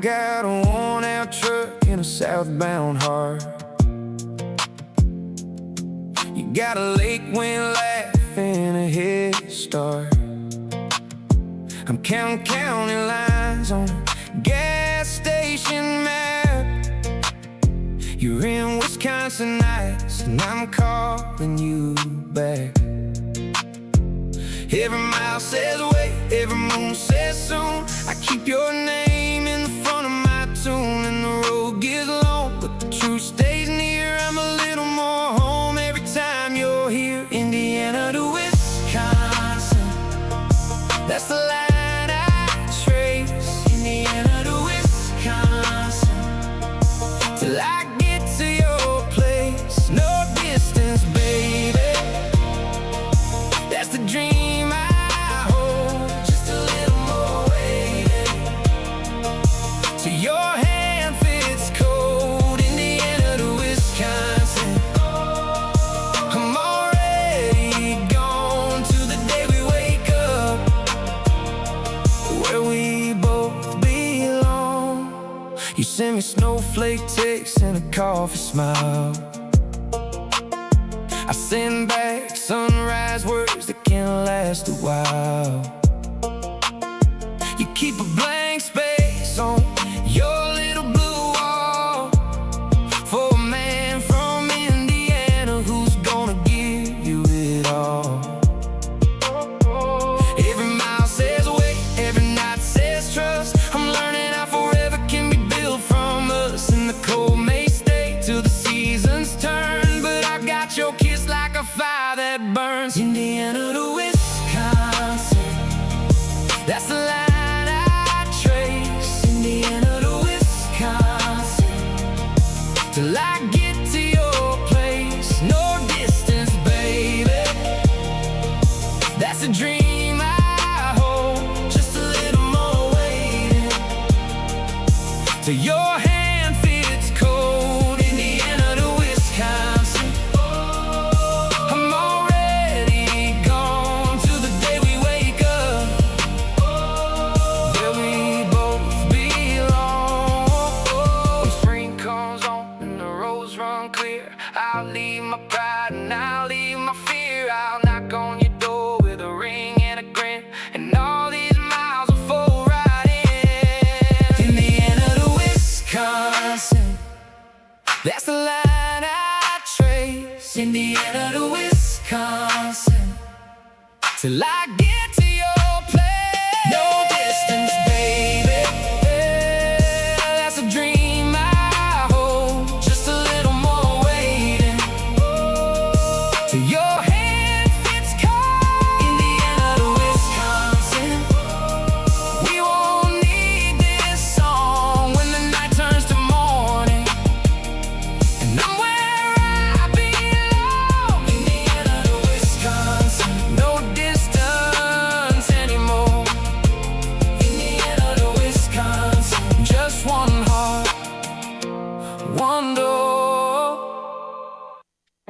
I've got a worn-out truck and a southbound heart. You got a lake wind laugh and a head start. I'm counting county lines on a gas station map. You're in Wisconsin nights and I'm calling you back. Every mile says wait, every moon says soon. I keep your name in the front of my tune. And the road gets long, but the truth stays near. I'm a little more home every time you're here. Indiana to Wisconsin, that's the line I trace. Indiana to Wisconsin, till I get to your place. No distance, baby, that's the dream. Your hand fits cold, Indiana to Wisconsin. I'm already gone to the day we wake up, where we both belong. You send me snowflake texts and a coffee smile. I send back sunrise words that can last a while. You keep a blank space on your little blue wall for a man from Indiana who's gonna give you it all. Every mile says wait, every night says trust. I'm learning how forever can be built from us. And the cold may stay till the seasons turn, but I got your kiss like a fire that burns. Indiana to Wisconsin, that's the line I trace. Indiana to Wisconsin, till I get to your place. No distance, baby, that's a dream I hold. Just a little more waiting till your hand fits cold. Indiana to Wisconsin, I'm already gone to the day we wake up, where we both belong. When spring comes on and the roads run clear, I'll leave my pride and I'll leave my fear. I'll knock on your door with a ring and a grin, and all these miles will fall right in. Indiana to Wisconsin, that's the line I trace. Indiana to Wisconsin, till I get